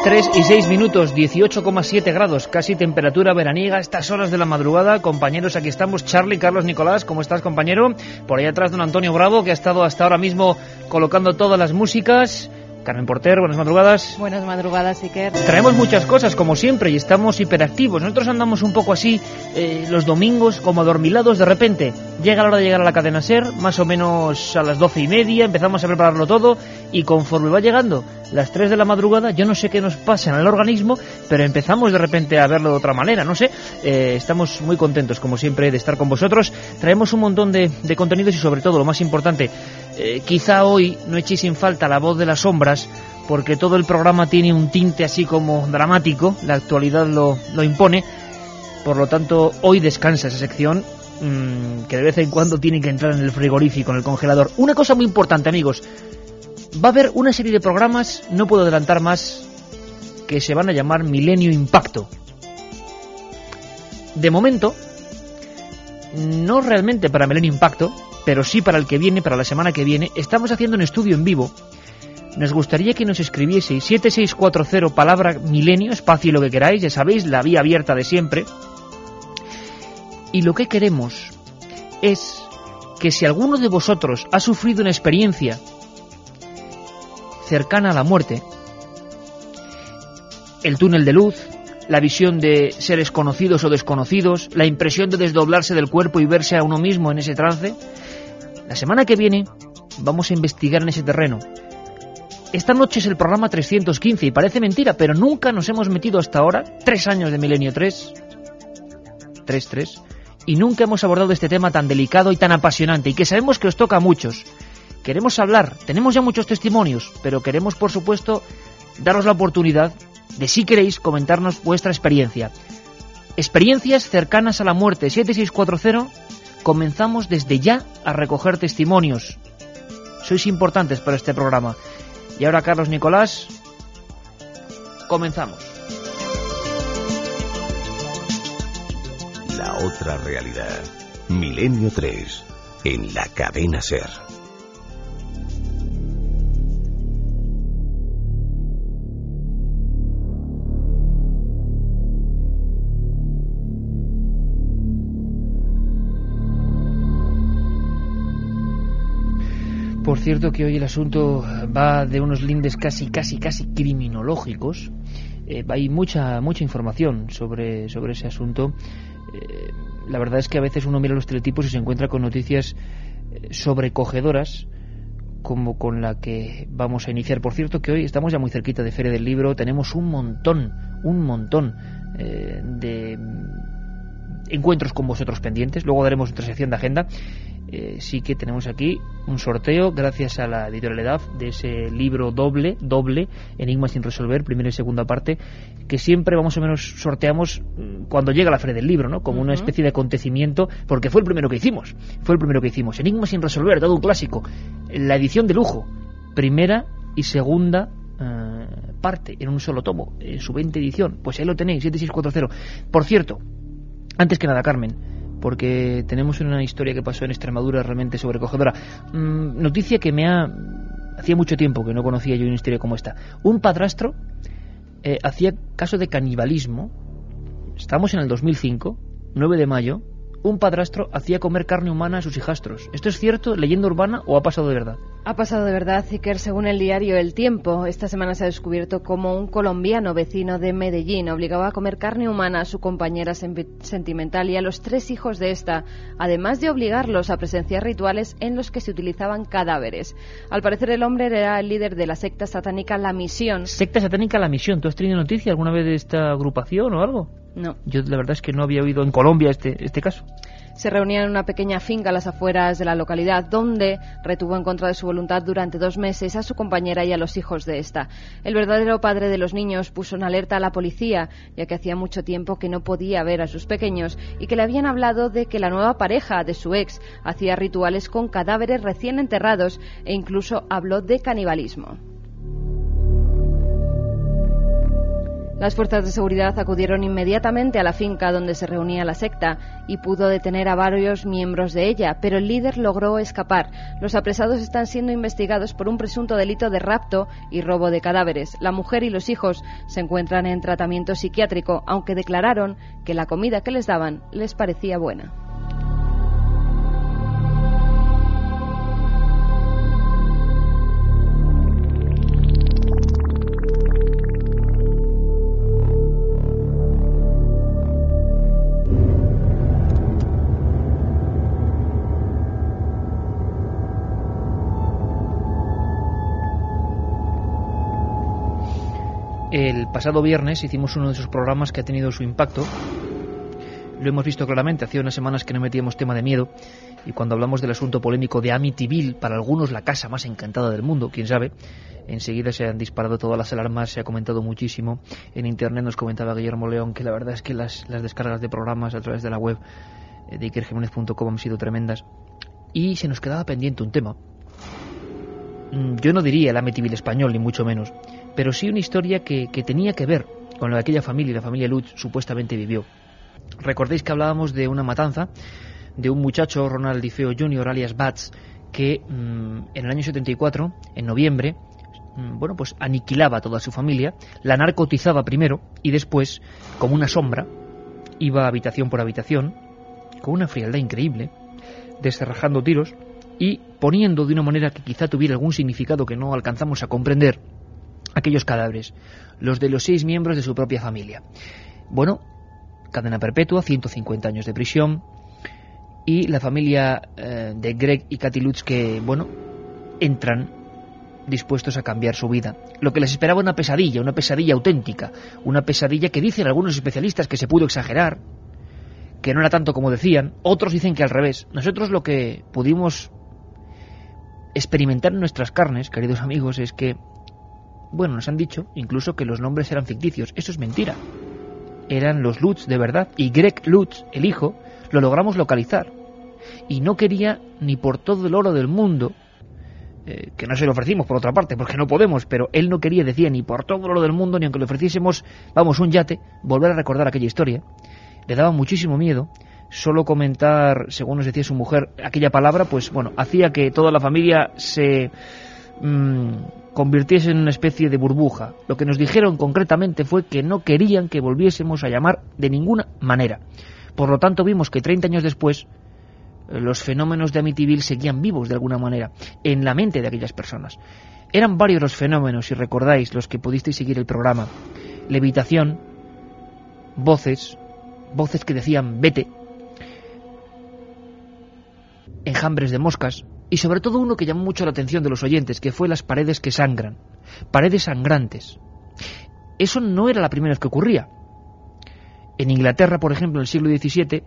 3:06, 18,7 grados, casi temperatura veraniega a estas horas de la madrugada. Compañeros, aquí estamos, Charlie, Carlos, Nicolás, ¿cómo estás, compañero? Por ahí atrás don Antonio Bravo, que ha estado hasta ahora mismo colocando todas las músicas. Carmen Porter, buenas madrugadas. Buenas madrugadas, Iker. Traemos muchas cosas, como siempre, y estamos hiperactivos. Nosotros andamos un poco así, los domingos, como adormilados. De repente, llega la hora de llegar a la cadena SER, más o menos a las 12:30, empezamos a prepararlo todo, y conforme va llegando las 3 de la madrugada, yo no sé qué nos pasa en el organismo, pero empezamos de repente a verlo de otra manera, no sé. Estamos muy contentos, como siempre, de estar con vosotros. Traemos un montón de contenidos y, sobre todo, lo más importante, quizá hoy no echéis en falta la voz de las sombras, porque todo el programa tiene un tinte así como dramático, la actualidad lo impone. Por lo tanto, hoy descansa esa sección, que de vez en cuando tiene que entrar en el frigorífico, en el congelador. Una cosa muy importante, amigos, va a haber una serie de programas, no puedo adelantar más, que se van a llamar Milenio Impacto. De momento, no realmente para Milenio Impacto, pero sí para el que viene, para la semana que viene, estamos haciendo un estudio en vivo. Nos gustaría que nos escribieseis 7640 palabra milenio, espacio y lo que queráis, ya sabéis, la vía abierta de siempre. Y lo que queremos es que si alguno de vosotros ha sufrido una experiencia cercana a la muerte, el túnel de luz, la visión de seres conocidos o desconocidos, la impresión de desdoblarse del cuerpo y verse a uno mismo en ese trance, la semana que viene vamos a investigar en ese terreno. Esta noche es el programa 315 y parece mentira, pero nunca nos hemos metido hasta ahora, 3 años de Milenio 3, y nunca hemos abordado este tema tan delicado y tan apasionante, y que sabemos que os toca a muchos. Queremos hablar, tenemos ya muchos testimonios, pero queremos, por supuesto, daros la oportunidad de, si queréis, comentarnos vuestra experiencia. Experiencias cercanas a la muerte, 7640, comenzamos desde ya a recoger testimonios. Sois importantes para este programa. Y ahora, Carlos, Nicolás, comenzamos. La otra realidad. Milenio 3, en la cadena SER. Por cierto que hoy el asunto va de unos lindes casi criminológicos. Hay mucha información sobre ese asunto. La verdad es que a veces uno mira los teletipos y se encuentra con noticias sobrecogedoras, como con la que vamos a iniciar. Por cierto que hoy estamos ya muy cerquita de Feria del Libro. Tenemos un montón de encuentros con vosotros pendientes. Luego daremos otra sección de agenda. Sí que tenemos aquí un sorteo gracias a la editorial EDAF de ese libro doble, Enigmas sin resolver, primera y segunda parte, que siempre más o menos sorteamos cuando llega la Feria del Libro, ¿no? Como una especie de acontecimiento, porque fue el primero que hicimos. Enigmas sin resolver, todo un clásico. La edición de lujo, primera y segunda parte, en un solo tomo, en su 20 edición. Pues ahí lo tenéis, 7640. Por cierto, antes que nada, Carmen, porque tenemos una historia que pasó en Extremadura realmente sobrecogedora. Noticia que hacía mucho tiempo que no conocía yo una historia como esta. Un padrastro hacía caso de canibalismo. Estamos en el 2005, 9 de mayo. Un padrastro hacía comer carne humana a sus hijastros. ¿Esto es cierto, leyenda urbana, o ha pasado de verdad? Ha pasado de verdad, Iker. Según el diario El Tiempo, esta semana se ha descubierto cómo un colombiano vecino de Medellín obligaba a comer carne humana a su compañera sentimental y a los 3 hijos de esta, además de obligarlos a presenciar rituales en los que se utilizaban cadáveres. Al parecer el hombre era el líder de la secta satánica La Misión. Secta satánica La Misión. ¿Tú has tenido noticia alguna vez de esta agrupación o algo? No. Yo la verdad es que no había oído en Colombia este caso. Se reunían en una pequeña finca a las afueras de la localidad, donde retuvo en contra de su voluntad durante 2 meses a su compañera y a los hijos de esta. El verdadero padre de los niños puso en alerta a la policía, ya que hacía mucho tiempo que no podía ver a sus pequeños y que le habían hablado de que la nueva pareja de su ex hacía rituales con cadáveres recién enterrados e incluso habló de canibalismo. Las fuerzas de seguridad acudieron inmediatamente a la finca donde se reunía la secta y pudo detener a varios miembros de ella, pero el líder logró escapar. Los apresados están siendo investigados por un presunto delito de rapto y robo de cadáveres. La mujer y los hijos se encuentran en tratamiento psiquiátrico, aunque declararon que la comida que les daban les parecía buena. El pasado viernes hicimos uno de esos programas que ha tenido su impacto. Lo hemos visto claramente, hacía unas semanas que no metíamos tema de miedo, y cuando hablamos del asunto polémico de Amityville, para algunos la casa más encantada del mundo, quién sabe, enseguida se han disparado todas las alarmas, se ha comentado muchísimo. En internet nos comentaba Guillermo León que la verdad es que las descargas de programas a través de la web de ikerjimenez.com han sido tremendas, y se nos quedaba pendiente un tema. Yo no diría el Amityville español, ni mucho menos, pero sí una historia que tenía que ver con lo que aquella familia, la familia Lutz, supuestamente vivió. Recordéis que hablábamos de una matanza de un muchacho, Ronald DeFeo Jr., alias Bats, que en el año 74, en noviembre, pues aniquilaba a toda su familia, la narcotizaba primero y después, como una sombra, iba habitación por habitación, con una frialdad increíble, descerrajando tiros y poniendo de una manera que quizá tuviera algún significado que no alcanzamos a comprender aquellos cadáveres, los de los 6 miembros de su propia familia. Bueno, cadena perpetua, 150 años de prisión, y la familia de Greg y Kathy Lutz que, entran dispuestos a cambiar su vida. Lo que les esperaba una pesadilla auténtica, una pesadilla que dicen algunos especialistas que se pudo exagerar, que no era tanto como decían, otros dicen que al revés. Nosotros lo que pudimos experimentar en nuestras carnes, queridos amigos, es que nos han dicho incluso que los nombres eran ficticios. Eso es mentira. Eran los Lutz de verdad, y Greg Lutz, el hijo, lo logramos localizar. Y no quería ni por todo el oro del mundo, que no se lo ofrecimos por otra parte, porque no podemos, pero él no quería, decía, ni por todo el oro del mundo, ni aunque le ofreciésemos, un yate, volver a recordar aquella historia. Le daba muchísimo miedo. Solo comentar, según nos decía su mujer, aquella palabra, hacía que toda la familia se convirtiese en una especie de burbuja. Lo que nos dijeron concretamente fue que no querían que volviésemos a llamar de ninguna manera. Por lo tanto, vimos que 30 años después los fenómenos de Amityville seguían vivos de alguna manera en la mente de aquellas personas. Eran varios los fenómenos, si recordáis, los que pudisteis seguir el programa. Levitación, voces que decían vete, enjambres de moscas, y sobre todo uno que llamó mucho la atención de los oyentes, que fue las paredes que sangran, paredes sangrantes. Eso no era la primera vez que ocurría. En Inglaterra, por ejemplo, en el siglo XVII,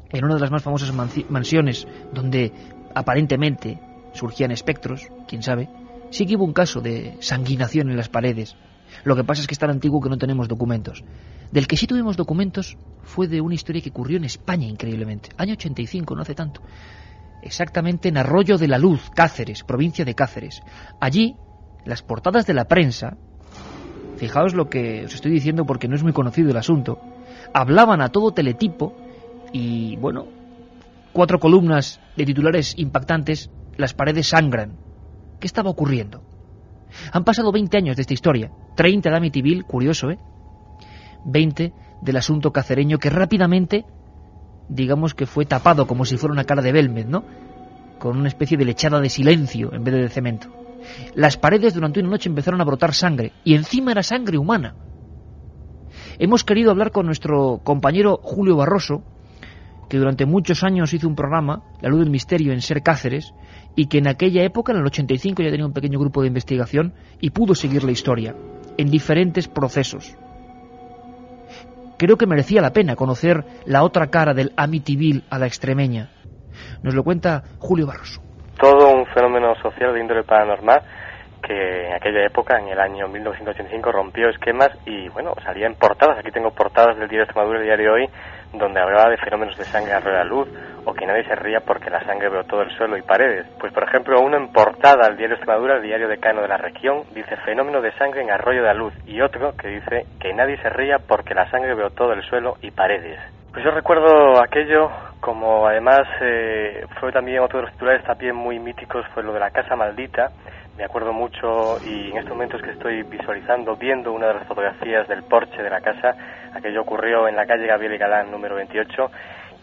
en una de las más famosas mansiones donde aparentemente surgían espectros, quién sabe, sí que hubo un caso de sanguinación en las paredes. Lo que pasa es que es tan antiguo que no tenemos documentos. Del que sí tuvimos documentos fue de una historia que ocurrió en España, increíblemente. Año 85, no hace tanto. Exactamente en Arroyo de la Luz, Cáceres, provincia de Cáceres. Allí, las portadas de la prensa, fijaos lo que os estoy diciendo porque no es muy conocido el asunto, hablaban a todo teletipo y, 4 columnas de titulares impactantes: las paredes sangran. ¿Qué estaba ocurriendo? Han pasado 20 años de esta historia, 30 de Amityville, curioso, 20 del asunto cacereño, que rápidamente, digamos que fue tapado como si fuera una cara de Belmez, ¿no? Con una especie de lechada de silencio en vez de cemento. Las paredes durante una noche empezaron a brotar sangre, y encima era sangre humana. Hemos querido hablar con nuestro compañero Julio Barroso, que durante muchos años hizo un programa, La Luz del Misterio, en Ser Cáceres, y que en aquella época, en el 85, ya tenía un pequeño grupo de investigación y pudo seguir la historia en diferentes procesos. Creo que merecía la pena conocer la otra cara del Amityville a la extremeña. Nos lo cuenta Julio Barroso. Todo un fenómeno social de índole paranormal que en aquella época, en el año 1985, rompió esquemas y, bueno, salía en portadas. Aquí tengo portadas del Diario de Extremadura, el diario Hoy, donde hablaba de fenómenos de sangre a la luz, o que nadie se ría porque la sangre brotó del suelo y paredes. Pues, por ejemplo, uno en portada al Diario de Extremadura, el diario decano de la región, dice fenómeno de sangre en Arroyo de la Luz, y otro que dice que nadie se ría porque la sangre brotó del suelo y paredes. Pues yo recuerdo aquello, como además fue también otro de los titulares también muy míticos, fue lo de la casa maldita. Me acuerdo mucho, y en estos momentos que estoy visualizando, viendo una de las fotografías del porche de la casa, aquello ocurrió en la calle Gabriel y Galán número 28.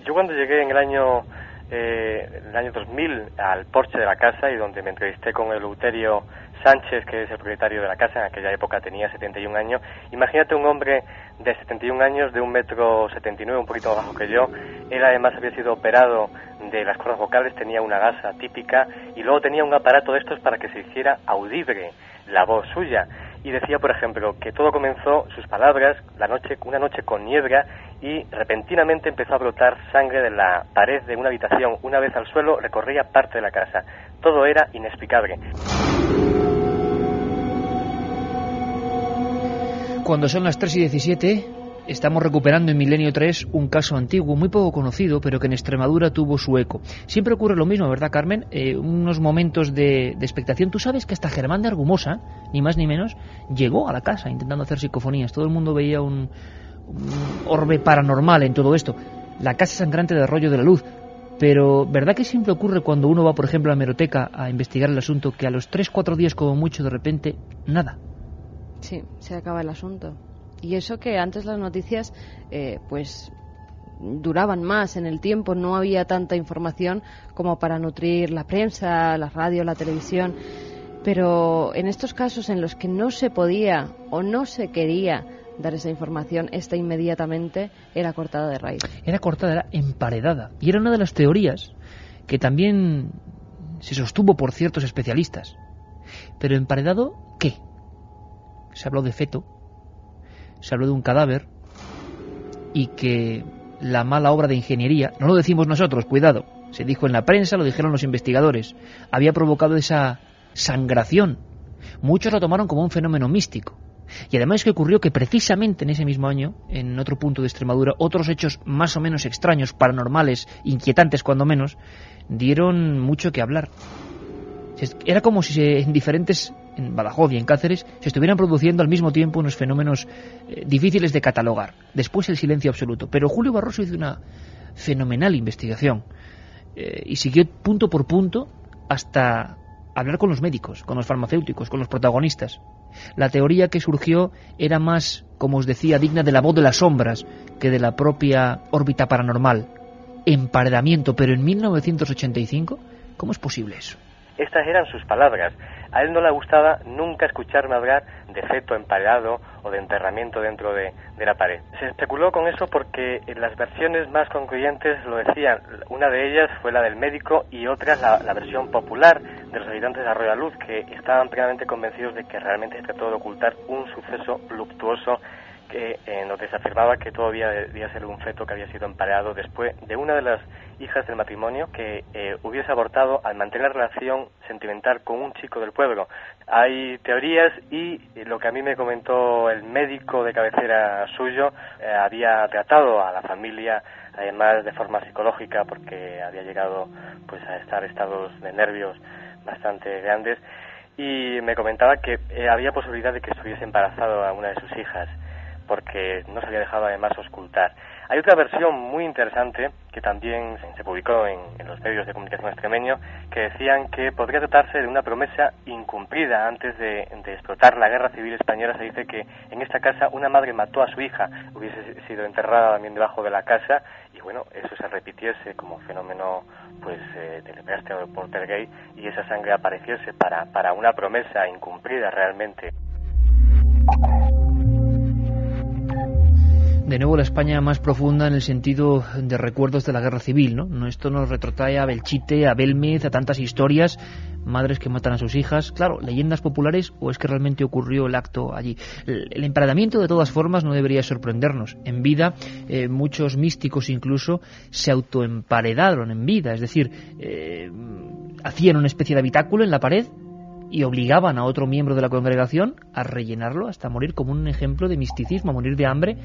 Yo cuando llegué en el año 2000 al porche de la casa, y donde me entrevisté con Eleuterio Sánchez, que es el propietario de la casa, en aquella época tenía 71 años. Imagínate un hombre de 71 años, de 1,79 m, un poquito más bajo que yo. Él además había sido operado de las cuerdas vocales, tenía una gasa típica y luego tenía un aparato de estos para que se hiciera audible la voz suya. Y decía, por ejemplo, que todo comenzó, sus palabras, una noche con niebla, y repentinamente empezó a brotar sangre de la pared de una habitación. Una vez al suelo, recorría parte de la casa. Todo era inexplicable. Cuando son las 3:17, estamos recuperando en Milenio 3 un caso antiguo, muy poco conocido, pero que en Extremadura tuvo su eco. Siempre ocurre lo mismo, ¿verdad, Carmen? Unos momentos de expectación. Tú sabes que hasta Germán de Argumosa, ni más ni menos, llegó a la casa intentando hacer psicofonías. Todo el mundo veía un orbe paranormal en todo esto. La casa sangrante de Arroyo de la Luz. Pero, ¿verdad que siempre ocurre cuando uno va, por ejemplo, a la hemeroteca a investigar el asunto, que a los 3-4 días como mucho, de repente, nada? Sí, se acaba el asunto. Y eso que antes las noticias, pues, duraban más en el tiempo, no había tanta información como para nutrir la prensa, la radio, la televisión. Pero en estos casos en los que no se podía o no se quería dar esa información, esta inmediatamente era cortada de raíz. Era cortada, era emparedada. Y era una de las teorías que también se sostuvo por ciertos especialistas. Pero emparedado, ¿qué? Se habló de feto, se habló de un cadáver, y que la mala obra de ingeniería, no lo decimos nosotros, cuidado, se dijo en la prensa, lo dijeron los investigadores, había provocado esa sangración. Muchos lo tomaron como un fenómeno místico. Y además es que ocurrió que precisamente en ese mismo año, en otro punto de Extremadura, otros hechos más o menos extraños, paranormales, inquietantes cuando menos, dieron mucho que hablar. Era como si en Badajoz y en Cáceres se estuvieran produciendo al mismo tiempo unos fenómenos difíciles de catalogar. Después el silencio absoluto. Pero Julio Barroso hizo una fenomenal investigación y siguió punto por punto hasta hablar con los médicos, con los farmacéuticos, con los protagonistas. La teoría que surgió era más, como os decía, digna de la voz de las sombras que de la propia órbita paranormal. Emparedamiento, pero en 1985, ¿cómo es posible eso? Estas eran sus palabras. A él no le gustaba nunca escucharme hablar de feto emparedado o de enterramiento dentro de la pared. Se especuló con eso porque las versiones más concluyentes lo decían. Una de ellas fue la del médico y otra la versión popular de los habitantes de Arroyo de la Luz, que estaban plenamente convencidos de que realmente se trató de ocultar un suceso luctuoso en donde se afirmaba que todavía debía ser un feto que había sido emparedado después de una de las hijas del matrimonio que hubiese abortado al mantener relación sentimental con un chico del pueblo. Hay teorías y lo que a mí me comentó el médico de cabecera suyo, había tratado a la familia además de forma psicológica porque había llegado pues a estar estados de nervios bastante grandes, y me comentaba que había posibilidad de que estuviese embarazado a una de sus hijas porque no se había dejado además ocultar. Hay otra versión muy interesante que también se publicó en los medios de comunicación extremeños, que decían que podría tratarse de una promesa incumplida. Antes de explotar la Guerra Civil Española, se dice que en esta casa una madre mató a su hija, hubiese sido enterrada también debajo de la casa, y bueno, eso se repitiese como fenómeno pues telegrafía o poltergeist, y esa sangre apareciese para una promesa incumplida realmente. De nuevo la España más profunda en el sentido de recuerdos de la Guerra Civil, ¿no? Esto nos retrotrae a Belchite, a Belmez, a tantas historias, madres que matan a sus hijas, claro, leyendas populares, o es que realmente ocurrió el acto allí. El emparedamiento de todas formas no debería sorprendernos. En vida muchos místicos incluso se autoemparedaron en vida, es decir, hacían una especie de habitáculo en la pared y obligaban a otro miembro de la congregación a rellenarlo hasta morir, como un ejemplo de misticismo, a morir de hambre.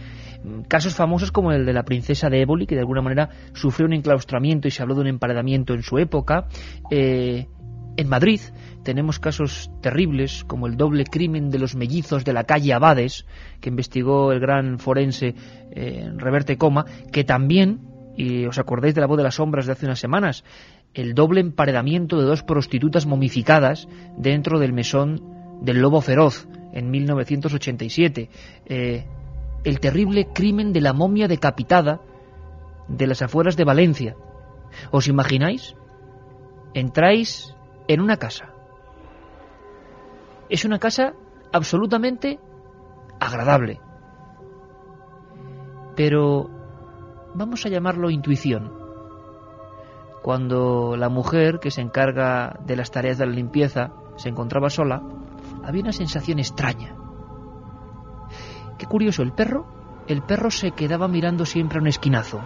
Casos famosos como el de la princesa de Éboli, que de alguna manera sufrió un enclaustramiento y se habló de un emparedamiento en su época. En Madrid tenemos casos terribles como el doble crimen de los mellizos de la calle Abades, que investigó el gran forense Reverte Coma, que también, y os acordáis de La voz de las sombras de hace unas semanas, el doble emparedamiento de 2 prostitutas momificadas dentro del mesón del Lobo Feroz en 1987, el terrible crimen de la momia decapitada de las afueras de Valencia. ¿Os imagináis? Entráis en una casa. Es una casa absolutamente agradable, pero vamos a llamarlo intuición. Cuando la mujer que se encarga de las tareas de la limpieza se encontraba sola, había una sensación extraña. Qué curioso, el perro se quedaba mirando siempre a un esquinazo.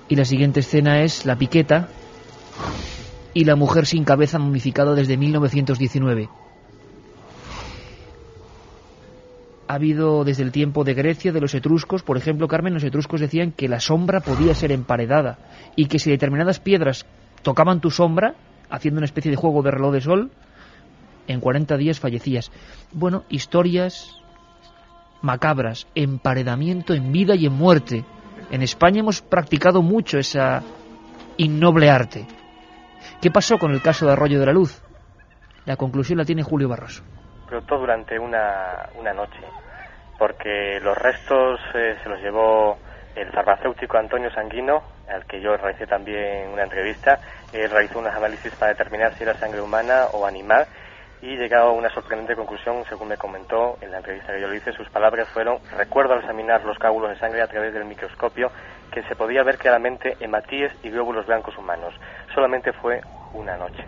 Y la siguiente escena es la piqueta y la mujer sin cabeza momificada desde 1919. Ha habido desde el tiempo de Grecia, de los etruscos, por ejemplo, Carmen, los etruscos decían que la sombra podía ser emparedada y que si determinadas piedras tocaban tu sombra, haciendo una especie de juego de reloj de sol, en 40 días fallecías. Bueno, historias macabras, emparedamiento en vida y en muerte. En España hemos practicado mucho esa innoble arte. ¿Qué pasó con el caso de Arroyo de la Luz? La conclusión la tiene Julio Barroso. Explotó durante una noche, porque los restos se los llevó el farmacéutico Antonio Sanguino, al que yo realicé también una entrevista. Él realizó unos análisis para determinar si era sangre humana o animal y llegado a una sorprendente conclusión, según me comentó en la entrevista que yo le hice. Sus palabras fueron: recuerdo al examinar los coágulos de sangre a través del microscopio que se podía ver claramente hematíes y glóbulos blancos humanos. Solamente fue una noche.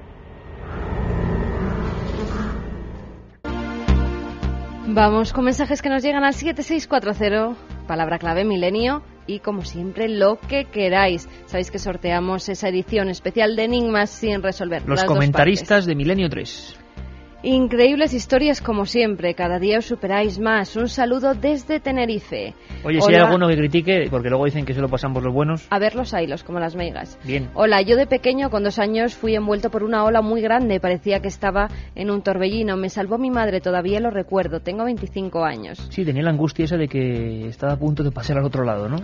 Vamos con mensajes que nos llegan al 7640, palabra clave milenio, y como siempre lo que queráis. Sabéis que sorteamos esa edición especial de Enigmas sin resolver. Los comentaristas de Milenio 3. Increíbles historias como siempre, cada día os superáis más. Un saludo desde Tenerife. Oye, hola. Si hay alguno que critique, porque luego dicen que solo pasamos los buenos. A ver los hilos, como las meigas. Bien. Hola, yo de pequeño, con 2 años, fui envuelto por una ola muy grande. Parecía que estaba en un torbellino. Me salvó mi madre, todavía lo recuerdo. Tengo 25 años. Sí, tenía la angustia esa de que estaba a punto de pasar al otro lado, ¿no?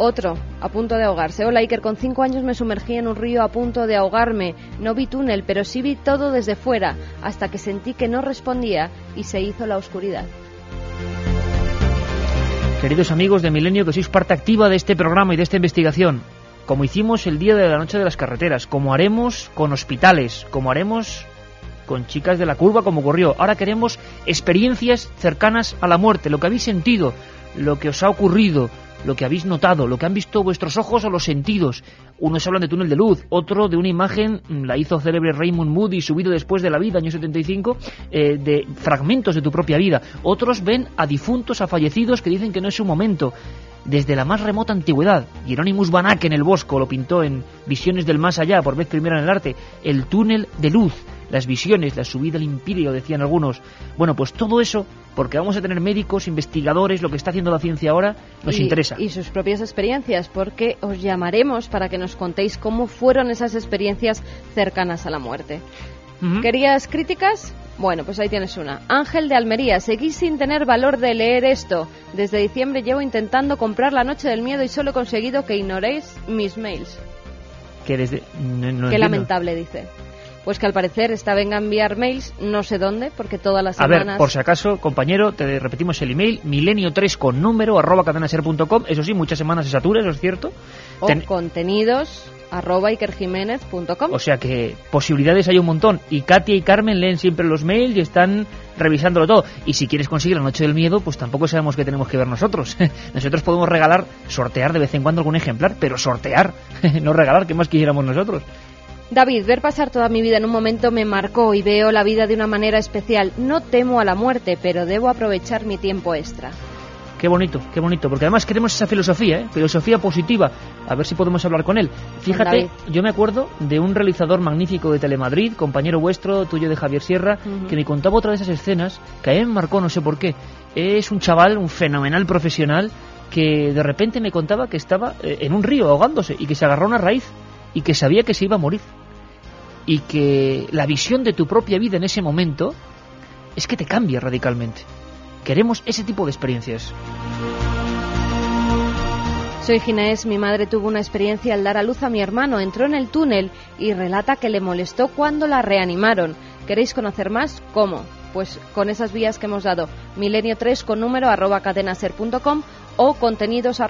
Otro, a punto de ahogarse. Hola, Iker, con 5 años me sumergí en un río a punto de ahogarme. No vi túnel, pero sí vi todo desde fuera, hasta que sentí que no respondía y se hizo la oscuridad. Queridos amigos de Milenio, que sois parte activa de este programa y de esta investigación, como hicimos el día de la noche de las carreteras, como haremos con hospitales, como haremos con chicas de la curva, como ocurrió. Ahora queremos experiencias cercanas a la muerte, lo que habéis sentido, lo que os ha ocurrido, lo que habéis notado, lo que han visto vuestros ojos o los sentidos. Unos hablan de túnel de luz, otro de una imagen, la hizo célebre Raymond Moody, subido después de la vida, año 75, de fragmentos de tu propia vida. Otros ven a difuntos, a fallecidos, que dicen que no es su momento. Desde la más remota antigüedad, Hieronymus Van Ack en el Bosco lo pintó en Visiones del Más Allá, por vez primera en el arte, el túnel de luz, las visiones, la subida al Imperio, decían algunos. Bueno, pues todo eso, porque vamos a tener médicos, investigadores, lo que está haciendo la ciencia ahora, nos interesa. Y sus propias experiencias, porque os llamaremos para que nos contéis cómo fueron esas experiencias cercanas a la muerte. ¿Querías críticas? Bueno, pues ahí tienes una. Ángel de Almería, seguís sin tener valor de leer esto. Desde diciembre llevo intentando comprar La Noche del Miedo y solo he conseguido que ignoréis mis mails. Que desde... No Qué entiendo. lamentable, dice. Pues que al parecer esta venga a enviar mails, no sé dónde, porque todas las semanas... A ver, por si acaso, compañero, te repetimos el email, milenio3 con número, @cadenaser.com. Eso sí, muchas semanas se satura, eso es cierto. O contenidos @ikerjimenez.com. O sea que posibilidades hay un montón. Y Katia y Carmen leen siempre los mails y están revisándolo todo. Y si quieres conseguir La Noche del Miedo, pues tampoco sabemos qué tenemos que ver nosotros. Nosotros podemos regalar, sortear de vez en cuando algún ejemplar, pero sortear, no regalar, ¿qué más quisiéramos nosotros? David, ver pasar toda mi vida en un momento me marcó y veo la vida de una manera especial. No temo a la muerte, pero debo aprovechar mi tiempo extra. Qué bonito, porque además queremos esa filosofía, filosofía positiva. A ver si podemos hablar con él. Fíjate, yo me acuerdo de un realizador magnífico de Telemadrid, compañero vuestro, tuyo de Javier Sierra, que me contaba otra de esas escenas que a mí me marcó, no sé por qué. Es un chaval, un fenomenal profesional, que de repente me contaba que estaba en un río ahogándose y que se agarró a una raíz y que sabía que se iba a morir. Y que la visión de tu propia vida en ese momento es que te cambia radicalmente. Queremos ese tipo de experiencias. Soy Ginés, mi madre tuvo una experiencia al dar a luz a mi hermano, entró en el túnel y relata que le molestó cuando la reanimaron. ¿Queréis conocer más? ¿Cómo? Pues con esas vías que hemos dado, milenio3 con número @cadenaser.com o contenidos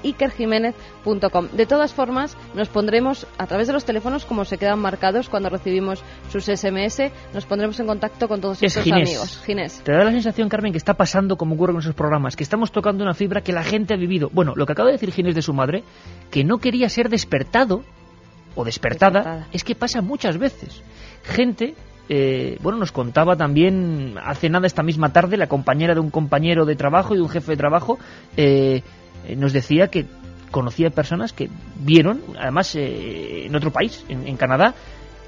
@ikerjimenez.com. De todas formas, nos pondremos a través de los teléfonos, como se quedan marcados cuando recibimos sus SMS, nos pondremos en contacto con todos estos amigos. Ginés. ¿Te da la sensación, Carmen, que está pasando como ocurre con esos programas, que estamos tocando una fibra que la gente ha vivido? Bueno, lo que acaba de decir Ginés de su madre, que no quería ser despertado o despertada. Es que pasa muchas veces. Gente... nos contaba también hace nada esta misma tarde la compañera de un compañero de trabajo y de un jefe de trabajo, nos decía que conocía personas que vieron, además en otro país, en Canadá,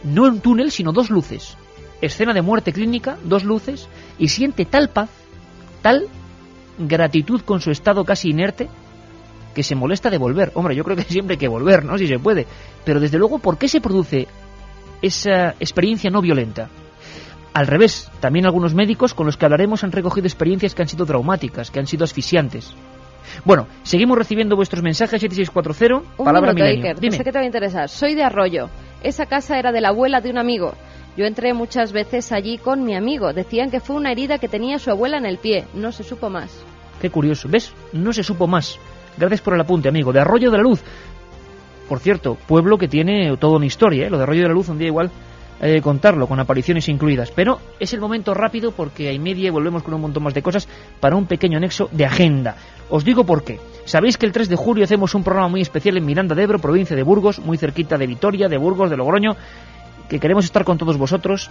no un túnel sino 2 luces, escena de muerte clínica, 2 luces, y siente tal paz, tal gratitud con su estado casi inerte, que se molesta de volver. Hombre, yo creo que siempre hay que volver, ¿no? Si se puede, pero desde luego, ¿por qué se produce esa experiencia no violenta? Al revés, también algunos médicos con los que hablaremos han recogido experiencias que han sido traumáticas, que han sido asfixiantes. Bueno, seguimos recibiendo vuestros mensajes. 7640, palabra milenio. Iker, sé que te va a interesar. Soy de Arroyo. Esa casa era de la abuela de un amigo. Yo entré muchas veces allí con mi amigo. Decían que fue una herida que tenía su abuela en el pie. No se supo más. Qué curioso. ¿Ves? No se supo más. Gracias por el apunte, amigo. De Arroyo de la Luz. Por cierto, pueblo que tiene toda una historia, Lo de Arroyo de la Luz un día igual contarlo, con apariciones incluidas. Pero es el momento rápido porque hay media y volvemos con un montón más de cosas para un pequeño anexo de agenda. Os digo por qué. Sabéis que el 3 de julio hacemos un programa muy especial en Miranda de Ebro, provincia de Burgos, muy cerquita de Vitoria, de Burgos, de Logroño, que queremos estar con todos vosotros,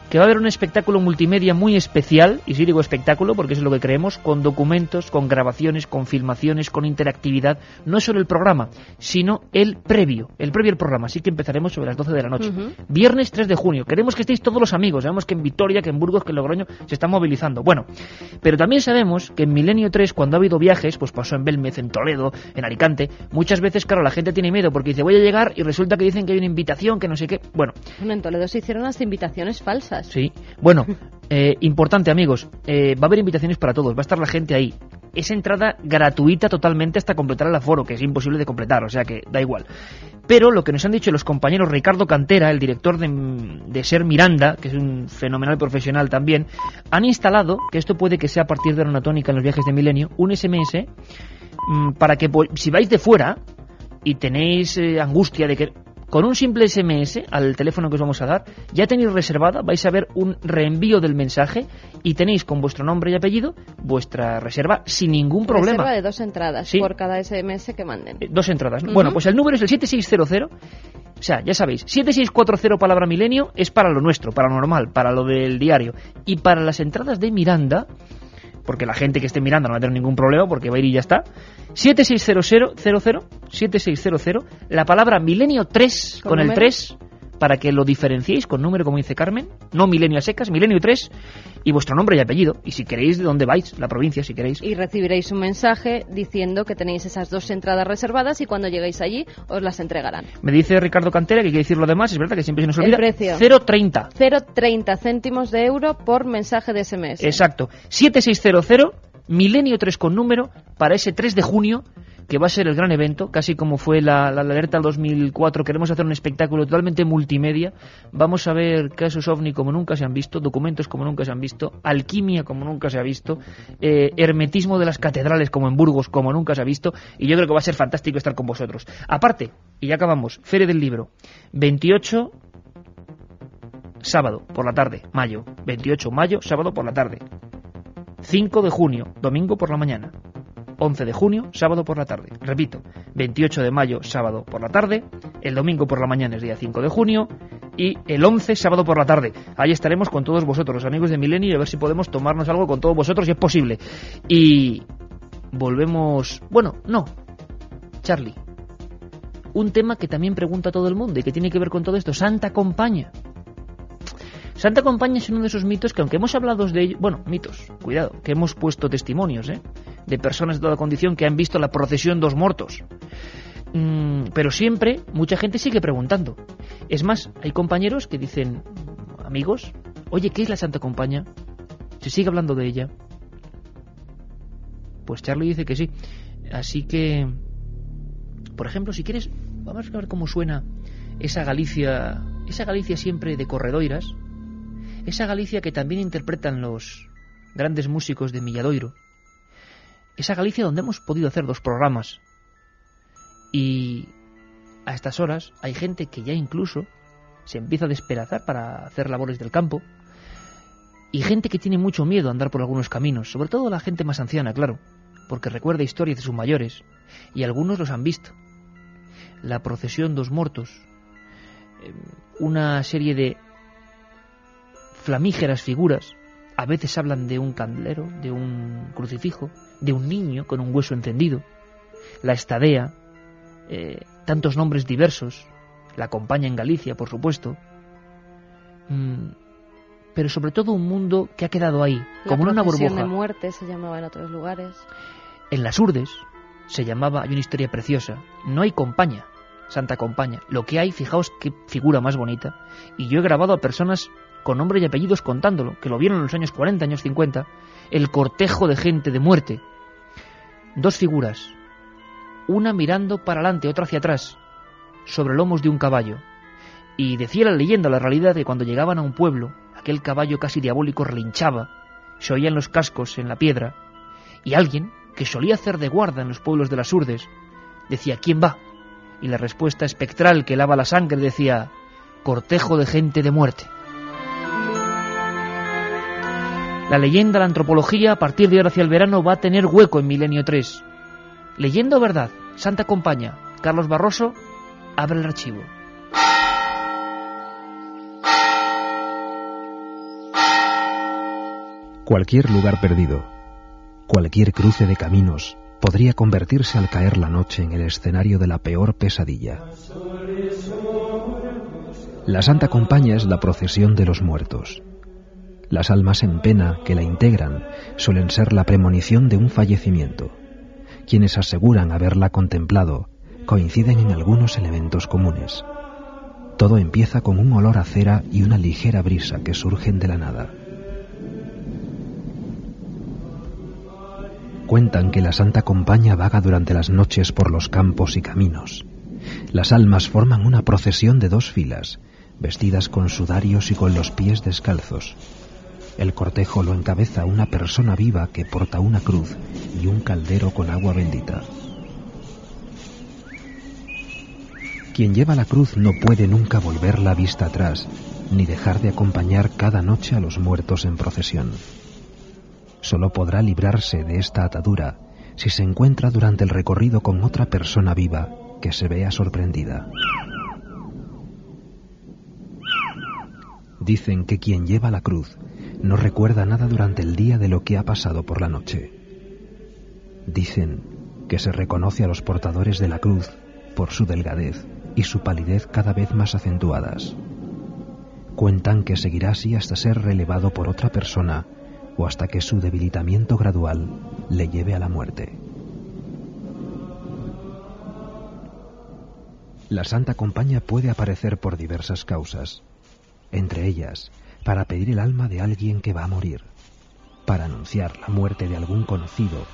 que va a haber un espectáculo multimedia muy especial, y sí digo espectáculo porque eso es lo que creemos, con documentos, con grabaciones, con filmaciones, con interactividad, no solo el programa, sino el previo al programa, así que empezaremos sobre las 12 de la noche. Viernes 3 de junio, queremos que estéis todos los amigos, sabemos que en Vitoria, que en Burgos, que en Logroño se están movilizando, bueno, pero también sabemos que en Milenio 3, cuando ha habido viajes, pues pasó en Belmez, en Toledo, en Alicante, muchas veces, claro, la gente tiene miedo porque dice, voy a llegar y resulta que dicen que hay una invitación, que no sé qué, bueno. En Toledo se hicieron unas invitaciones falsas. Sí, bueno, importante, amigos, va a haber invitaciones para todos, va a estar la gente ahí. Es entrada gratuita totalmente hasta completar el aforo, que es imposible de completar, o sea que da igual. Pero lo que nos han dicho los compañeros Ricardo Cantera, el director de Ser Miranda, que es un fenomenal profesional también, han instalado, que esto puede que sea a partir de una tónica en los viajes de Milenio, un SMS para que si vais de fuera y tenéis angustia de que... Con un simple SMS al teléfono que os vamos a dar, ya tenéis reservada, vais a ver un reenvío del mensaje y tenéis con vuestro nombre y apellido vuestra reserva sin ningún problema. Reserva de 2 entradas, sí, por cada SMS que manden. 2 entradas. Bueno, pues el número es el 7600, o sea, ya sabéis, 7640 palabra milenio es para lo nuestro, para lo normal, para lo del diario. Y para las entradas de Miranda, porque la gente que esté mirando no va a tener ningún problema porque va a ir y ya está, 7600, la palabra milenio 3 con el 3, para que lo diferenciéis con número, como dice Carmen, no milenio a secas, milenio 3, y vuestro nombre y apellido, y si queréis de dónde vais, la provincia, si queréis. Y recibiréis un mensaje diciendo que tenéis esas 2 entradas reservadas y cuando lleguéis allí os las entregarán. Me dice Ricardo Cantera que quiere decir lo demás, es verdad que siempre se nos olvida. El precio. 0,30. 0,30 céntimos de euro por mensaje de SMS. Exacto. 7600, milenio 3 con número, para ese 3 de junio, que va a ser el gran evento, casi como fue la alerta 2004. Queremos hacer un espectáculo totalmente multimedia. Vamos a ver casos ovni como nunca se han visto, documentos como nunca se han visto, alquimia como nunca se ha visto, hermetismo de las catedrales como en Burgos como nunca se ha visto, y yo creo que va a ser fantástico estar con vosotros. Aparte, y ya acabamos, Feria del Libro, 28 sábado por la tarde, mayo, 28 mayo, sábado por la tarde, 5 de junio, domingo por la mañana, 11 de junio, sábado por la tarde. Repito, 28 de mayo, sábado por la tarde, el domingo por la mañana es día 5 de junio y el 11, sábado por la tarde. Ahí estaremos con todos vosotros, amigos de Milenio, y a ver si podemos tomarnos algo con todos vosotros, si es posible. Y volvemos... Bueno, no, Charlie. Un tema que también pregunta todo el mundo y que tiene que ver con todo esto. Santa Compaña. Santa Compaña es uno de esos mitos que, aunque hemos hablado de ellos... Bueno, mitos, cuidado, que hemos puesto testimonios, de personas de toda condición que han visto la procesión dos muertos. Pero siempre mucha gente sigue preguntando. Es más, hay compañeros que dicen, amigos, oye, ¿qué es la Santa Compaña? ¿Se sigue hablando de ella? Pues Charlie dice que sí. Así que, por ejemplo, si quieres, vamos a ver cómo suena esa Galicia siempre de corredoiras, esa Galicia que también interpretan los grandes músicos de Milladoiro, esa Galicia donde hemos podido hacer 2 programas. Y a estas horas hay gente que ya incluso se empieza a despedazar para hacer labores del campo, y gente que tiene mucho miedo a andar por algunos caminos, sobre todo la gente más anciana, claro, porque recuerda historias de sus mayores, y algunos los han visto. La procesión dos muertos, una serie de flamígeras figuras, a veces hablan de un candelero, de un crucifijo, de un niño con un hueso encendido, la estadea, tantos nombres diversos, la Compaña en Galicia, por supuesto, pero sobre todo un mundo que ha quedado ahí, como en una burbuja. La procesión de muerte se llamaba en otros lugares. En las Urdes se llamaba, hay una historia preciosa, no hay compaña, Santa Compaña, lo que hay, fijaos qué figura más bonita, y yo he grabado a personas con nombre y apellidos contándolo, que lo vieron en los años 40, años 50, el cortejo de gente de muerte, 2 figuras, una mirando para adelante, otra hacia atrás, sobre lomos de un caballo, y decía la leyenda, la realidad, que cuando llegaban a un pueblo, aquel caballo casi diabólico relinchaba, se oían los cascos en la piedra, y alguien, que solía hacer de guarda en los pueblos de las Urdes, decía, ¿quién va? Y la respuesta espectral que lava la sangre decía, cortejo de gente de muerte. La leyenda, la antropología, a partir de ahora hacia el verano, va a tener hueco en Milenio 3. ¿Leyenda o verdad? Santa Compaña. Carlos Barroso, abre el archivo. Cualquier lugar perdido, cualquier cruce de caminos, podría convertirse al caer la noche en el escenario de la peor pesadilla. La Santa Compaña es la procesión de los muertos. Las almas en pena que la integran suelen ser la premonición de un fallecimiento. Quienes aseguran haberla contemplado coinciden en algunos elementos comunes. Todo empieza con un olor a cera y una ligera brisa que surgen de la nada. Cuentan que la Santa Compaña vaga durante las noches por los campos y caminos. Las almas forman una procesión de 2 filas, vestidas con sudarios y con los pies descalzos. El cortejo lo encabeza una persona viva que porta una cruz y un caldero con agua bendita. Quien lleva la cruz no puede nunca volver la vista atrás, ni dejar de acompañar cada noche a los muertos en procesión. Solo podrá librarse de esta atadura si se encuentra durante el recorrido con otra persona viva que se vea sorprendida. Dicen que quien lleva la cruz no recuerda nada durante el día de lo que ha pasado por la noche. Dicen que se reconoce a los portadores de la cruz por su delgadez y su palidez cada vez más acentuadas. Cuentan que seguirá así hasta ser relevado por otra persona o hasta que su debilitamiento gradual le lleve a la muerte. La Santa Compaña puede aparecer por diversas causas, entre ellas para pedir el alma de alguien que va a morir, para anunciar la muerte de algún conocido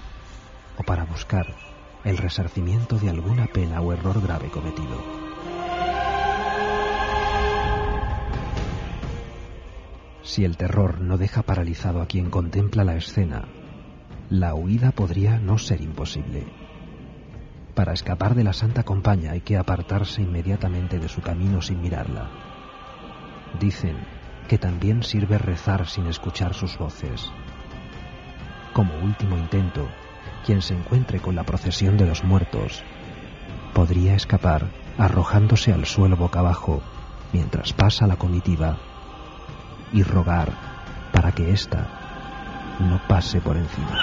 o para buscar el resarcimiento de alguna pena o error grave cometido. Si el terror no deja paralizado a quien contempla la escena, la huida podría no ser imposible. Para escapar de la Santa Compaña hay que apartarse inmediatamente de su camino sin mirarla. Dicen que también sirve rezar sin escuchar sus voces. Como último intento, quien se encuentre con la procesión de los muertos podría escapar arrojándose al suelo boca abajo mientras pasa la comitiva y rogar para que ésta no pase por encima.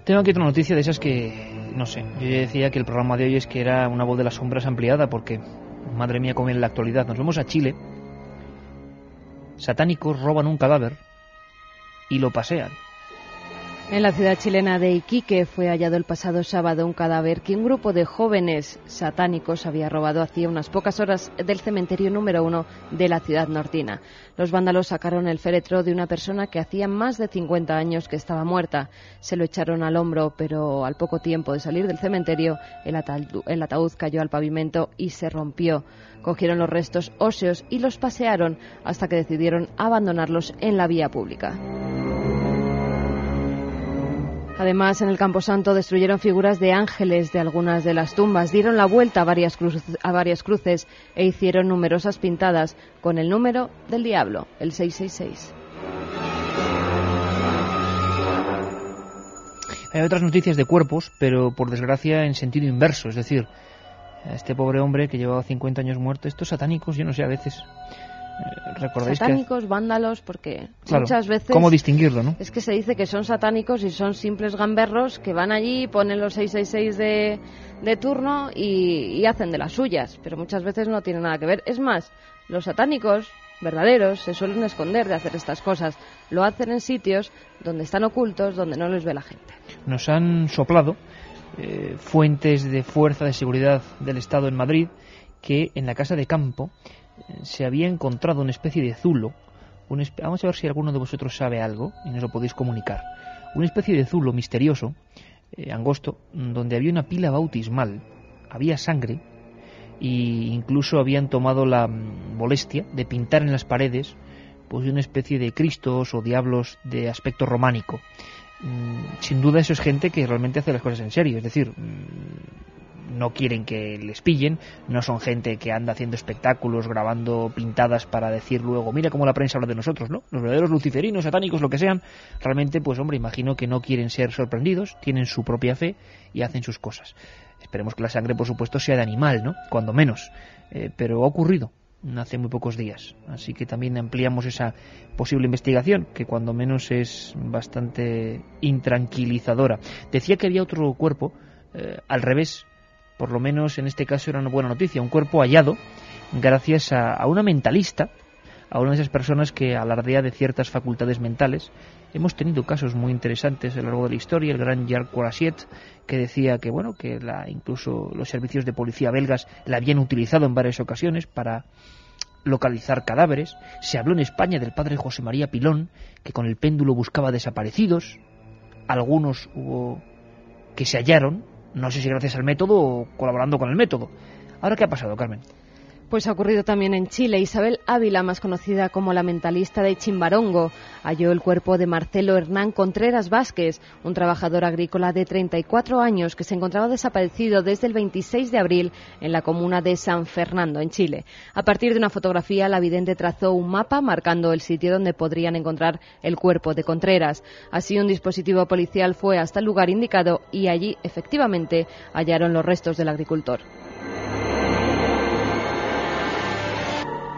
Tengo aquí otra noticia de esas que, no sé, yo ya decía que el programa de hoy es que era una voz de las sombras ampliada, porque, madre mía, cómo en la actualidad. Nos vemos a Chile. Satánicos roban un cadáver y lo pasean. En la ciudad chilena de Iquique fue hallado el pasado sábado un cadáver que un grupo de jóvenes satánicos había robado hacía unas pocas horas del cementerio número 1 de la ciudad nortina. Los vándalos sacaron el féretro de una persona que hacía más de 50 años que estaba muerta. Se lo echaron al hombro, pero al poco tiempo de salir del cementerio, el ataúd cayó al pavimento y se rompió. Cogieron los restos óseos y los pasearon hasta que decidieron abandonarlos en la vía pública. Además, en el Camposanto destruyeron figuras de ángeles de algunas de las tumbas, dieron la vuelta a varias cruces e hicieron numerosas pintadas con el número del diablo, el 666. Hay otras noticias de cuerpos, pero por desgracia en sentido inverso, es decir, a este pobre hombre que llevaba 50 años muerto, estos satánicos, yo no sé, a veces... ¿Recordáis satánicos, vándalos, porque claro, muchas veces... ¿Cómo distinguirlo, no? Es que se dice que son satánicos y son simples gamberros que van allí, ponen los 666 de turno y hacen de las suyas, pero muchas veces no tienen nada que ver. Es más, los satánicos verdaderos se suelen esconder de hacer estas cosas. Lo hacen en sitios donde están ocultos, donde no les ve la gente. Nos han soplado fuentes de fuerza de seguridad del Estado en Madrid que en la casa de campo se había encontrado una especie de zulo. Vamos a ver si alguno de vosotros sabe algo y nos lo podéis comunicar. Una especie de zulo misterioso, angosto, donde había una pila bautismal, había sangre e incluso habían tomado la molestia de pintar en las paredes pues una especie de cristos o diablos de aspecto románico. Sin duda eso es gente que realmente hace las cosas en serio, es decir, no quieren que les pillen, no son gente que anda haciendo espectáculos, grabando pintadas para decir luego, mira cómo la prensa habla de nosotros, ¿no? Los verdaderos luciferinos, satánicos, lo que sean, realmente, pues hombre, imagino que no quieren ser sorprendidos, tienen su propia fe y hacen sus cosas. Esperemos que la sangre, por supuesto, sea de animal, ¿no? Cuando menos, pero ha ocurrido hace muy pocos días, así que también ampliamos esa posible investigación, que cuando menos es bastante intranquilizadora. Decía que había otro cuerpo, al revés. Por lo menos en este caso era una buena noticia, un cuerpo hallado gracias a una mentalista, a una de esas personas que alardea de ciertas facultades mentales. Hemos tenido casos muy interesantes a lo largo de la historia, el gran Jacques Courasiet, que decía que bueno, que incluso los servicios de policía belgas la habían utilizado en varias ocasiones para localizar cadáveres. Se habló en España del padre José María Pilón, que con el péndulo buscaba desaparecidos. Algunos hubo que se hallaron, no sé si gracias al método o colaborando con el método. ¿Ahora qué ha pasado, Carmen? Pues ha ocurrido también en Chile. Isabel Ávila, más conocida como la mentalista de Chimbarongo, halló el cuerpo de Marcelo Hernán Contreras Vázquez, un trabajador agrícola de 34 años que se encontraba desaparecido desde el 26 de abril en la comuna de San Fernando, en Chile. A partir de una fotografía, la vidente trazó un mapa marcando el sitio donde podrían encontrar el cuerpo de Contreras. Así, un dispositivo policial fue hasta el lugar indicado y allí, efectivamente, hallaron los restos del agricultor.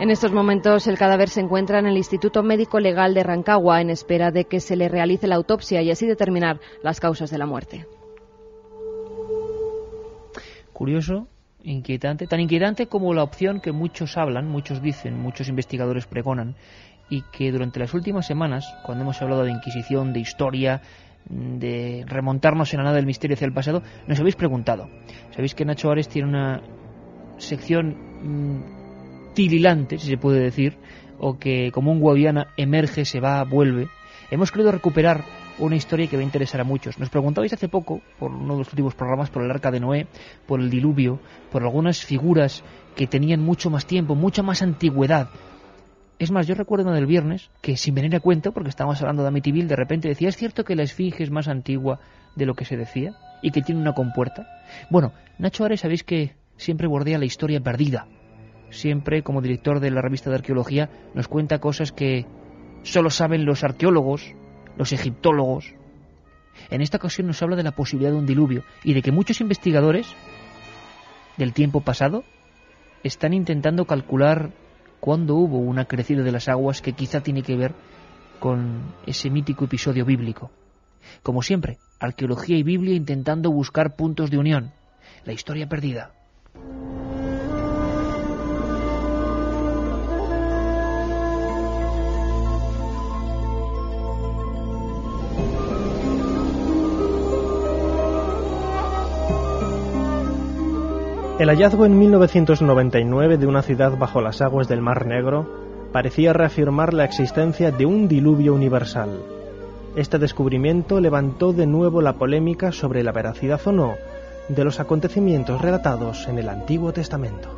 En estos momentos el cadáver se encuentra en el Instituto Médico Legal de Rancagua en espera de que se le realice la autopsia y así determinar las causas de la muerte. Curioso, inquietante, tan inquietante como la opción que muchos hablan, muchos dicen, muchos investigadores pregonan, y que durante las últimas semanas, cuando hemos hablado de Inquisición, de historia, de remontarnos en la nada del misterio hacia el pasado, nos habéis preguntado. Sabéis que Nacho Ares tiene una sección tirilante, si se puede decir, o que como un Guadiana emerge, se va, vuelve. Hemos querido recuperar una historia que va a interesar a muchos. Nos preguntabais hace poco, por uno de los últimos programas, por el Arca de Noé, por el diluvio, por algunas figuras que tenían mucho más tiempo, mucha más antigüedad. Es más, yo recuerdo una del viernes, que sin venir a cuento, porque estábamos hablando de Amityville, de repente decía, ¿es cierto que la esfinge es más antigua de lo que se decía? Y que tiene una compuerta. Bueno, Nacho Ares, sabéis que siempre bordea la historia perdida. Siempre, como director de la revista de arqueología, nos cuenta cosas que solo saben los arqueólogos, los egiptólogos. En esta ocasión nos habla de la posibilidad de un diluvio y de que muchos investigadores del tiempo pasado están intentando calcular cuándo hubo una crecida de las aguas que quizá tiene que ver con ese mítico episodio bíblico. Como siempre, arqueología y Biblia intentando buscar puntos de unión. La historia perdida. El hallazgo en 1999 de una ciudad bajo las aguas del Mar Negro parecía reafirmar la existencia de un diluvio universal. Este descubrimiento levantó de nuevo la polémica sobre la veracidad o no de los acontecimientos relatados en el Antiguo Testamento.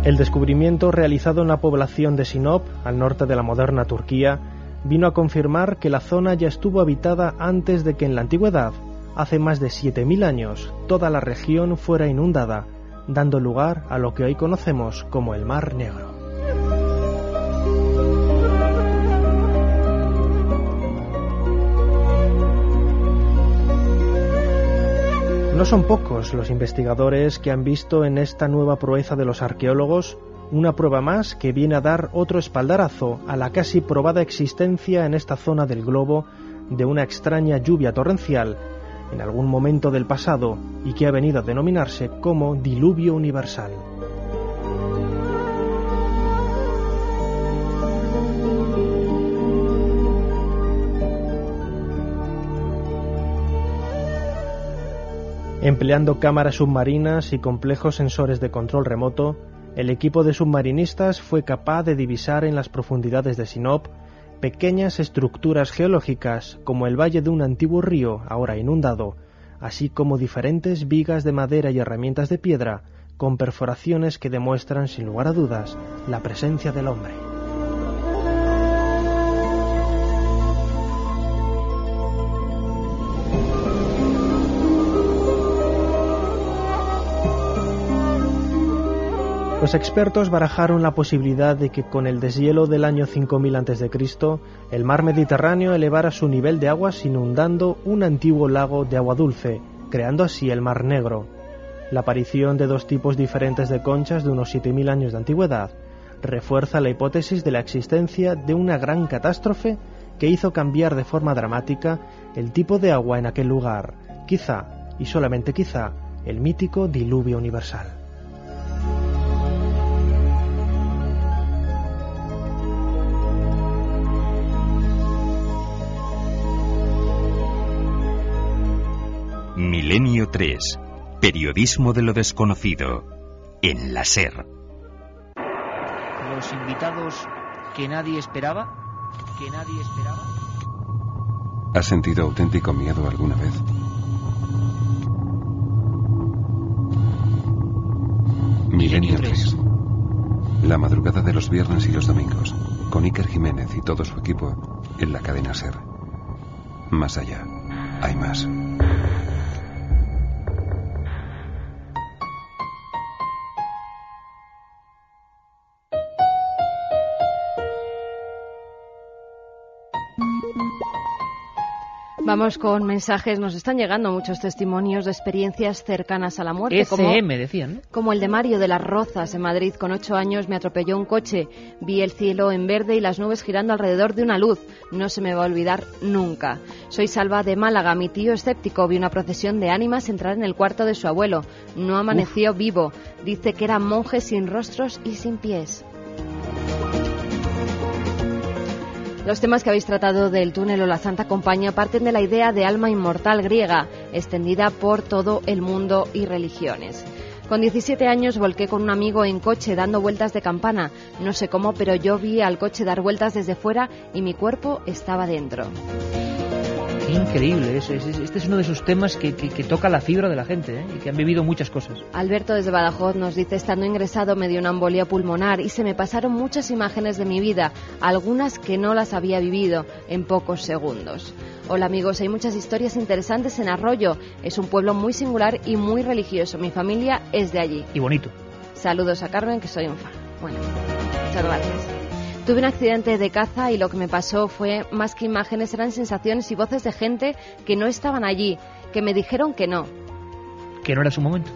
El descubrimiento realizado en la población de Sinop, al norte de la moderna Turquía, vino a confirmar que la zona ya estuvo habitada antes de que en la antigüedad, hace más de 7000 años, toda la región fuera inundada, dando lugar a lo que hoy conocemos como el Mar Negro. No son pocos los investigadores que han visto en esta nueva proeza de los arqueólogos una prueba más que viene a dar otro espaldarazo a la casi probada existencia en esta zona del globo de una extraña lluvia torrencial en algún momento del pasado y que ha venido a denominarse como diluvio universal. Empleando cámaras submarinas y complejos sensores de control remoto, el equipo de submarinistas fue capaz de divisar en las profundidades de Sinop pequeñas estructuras geológicas como el valle de un antiguo río ahora inundado, así como diferentes vigas de madera y herramientas de piedra con perforaciones que demuestran sin lugar a dudas la presencia del hombre. Los expertos barajaron la posibilidad de que con el deshielo del año 5000 a.C., el mar Mediterráneo elevara su nivel de aguas inundando un antiguo lago de agua dulce, creando así el Mar Negro. La aparición de dos tipos diferentes de conchas de unos 7000 años de antigüedad refuerza la hipótesis de la existencia de una gran catástrofe que hizo cambiar de forma dramática el tipo de agua en aquel lugar, quizá, y solamente quizá, el mítico diluvio universal. Milenio 3. Periodismo de lo desconocido. En la SER. Los invitados que nadie esperaba. ¿Has sentido auténtico miedo alguna vez? Milenio 3. La madrugada de los viernes y los domingos, con Iker Jiménez y todo su equipo en la cadena SER. Más allá, hay más. Vamos con mensajes, nos están llegando muchos testimonios de experiencias cercanas a la muerte. Decían. Como el de Mario de las Rozas, en Madrid. Con 8 años me atropelló un coche, vi el cielo en verde y las nubes girando alrededor de una luz. No se me va a olvidar nunca. Soy Salva de Málaga, mi tío escéptico vio una procesión de ánimas entrar en el cuarto de su abuelo. No amaneció vivo, dice que eran monjes sin rostros y sin pies. Los temas que habéis tratado del túnel o la Santa Compañía parten de la idea de alma inmortal griega, extendida por todo el mundo y religiones. Con 17 años volqué con un amigo en coche dando vueltas de campana. No sé cómo, pero yo vi al coche dar vueltas desde fuera y mi cuerpo estaba dentro. Qué increíble, este es uno de esos temas que toca la fibra de la gente, y que han vivido muchas cosas. Alberto desde Badajoz nos dice: estando ingresado me dio una embolia pulmonar y se me pasaron muchas imágenes de mi vida, algunas que no las había vivido en pocos segundos. Hola amigos, hay muchas historias interesantes en Arroyo, es un pueblo muy singular y muy religioso, mi familia es de allí. Y bonito. Saludos a Carmen, que soy un fan. Bueno, muchas gracias. Tuve un accidente de caza y lo que me pasó fue, más que imágenes, eran sensaciones y voces de gente que no estaban allí, que me dijeron que no. Que no era su momento.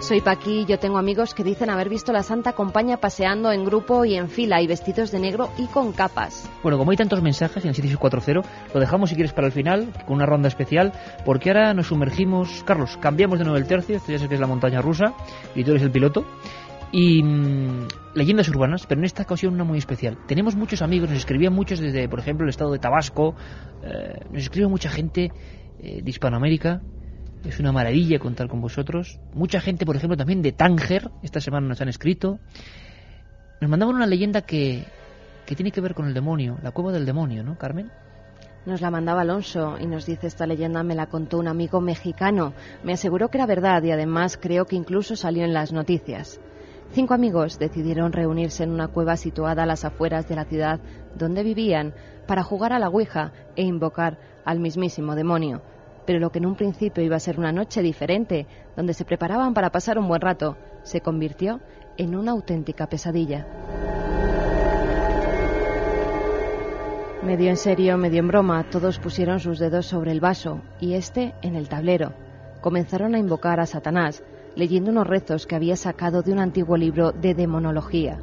Soy Paqui y yo tengo amigos que dicen haber visto la Santa Compaña paseando en grupo y en fila y vestidos de negro y con capas. Bueno, como hay tantos mensajes en el 7640, lo dejamos si quieres para el final, con una ronda especial, porque ahora nos sumergimos... Carlos, cambiamos de nuevo el tercio, esto ya sé que es la montaña rusa, y tú eres el piloto. Y leyendas urbanas, pero en esta ocasión una muy especial. Tenemos muchos amigos, nos escribían muchos desde, por ejemplo, el estado de Tabasco, nos escribe mucha gente de Hispanoamérica. Es una maravilla contar con vosotros. Mucha gente, por ejemplo, también de Tánger, esta semana nos han escrito. Nos mandaban una leyenda que tiene que ver con el demonio, la cueva del demonio, ¿no, Carmen? Nos la mandaba Alonso y nos dice: esta leyenda me la contó un amigo mexicano. Me aseguró que era verdad y además creo que incluso salió en las noticias. 5 amigos decidieron reunirse en una cueva situada a las afueras de la ciudad donde vivían para jugar a la ouija e invocar al mismísimo demonio. Pero lo que en un principio iba a ser una noche diferente, donde se preparaban para pasar un buen rato, se convirtió en una auténtica pesadilla. Medio en serio, medio en broma, todos pusieron sus dedos sobre el vaso y este en el tablero. Comenzaron a invocar a Satanás, leyendo unos rezos que había sacado de un antiguo libro de demonología.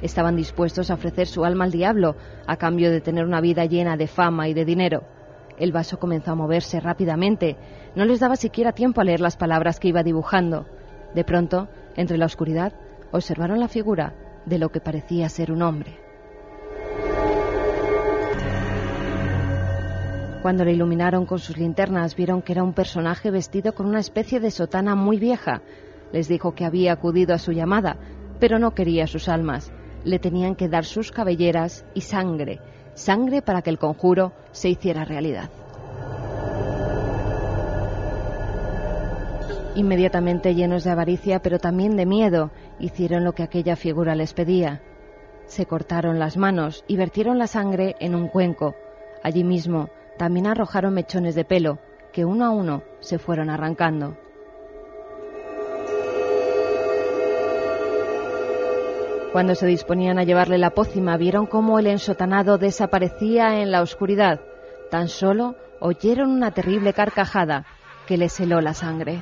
Estaban dispuestos a ofrecer su alma al diablo a cambio de tener una vida llena de fama y de dinero. El vaso comenzó a moverse rápidamente. No les daba siquiera tiempo a leer las palabras que iba dibujando. De pronto, entre la oscuridad, observaron la figura de lo que parecía ser un hombre. Cuando le iluminaron con sus linternas, vieron que era un personaje vestido con una especie de sotana muy vieja. Les dijo que había acudido a su llamada, pero no quería sus almas. Le tenían que dar sus cabelleras y sangre para que el conjuro se hiciera realidad. Inmediatamente, llenos de avaricia, pero también de miedo, hicieron lo que aquella figura les pedía. Se cortaron las manos y vertieron la sangre en un cuenco. Allí mismo también arrojaron mechones de pelo, que uno a uno se fueron arrancando. Cuando se disponían a llevarle la pócima, vieron cómo el ensotanado desaparecía en la oscuridad. Tan solo oyeron una terrible carcajada que les heló la sangre.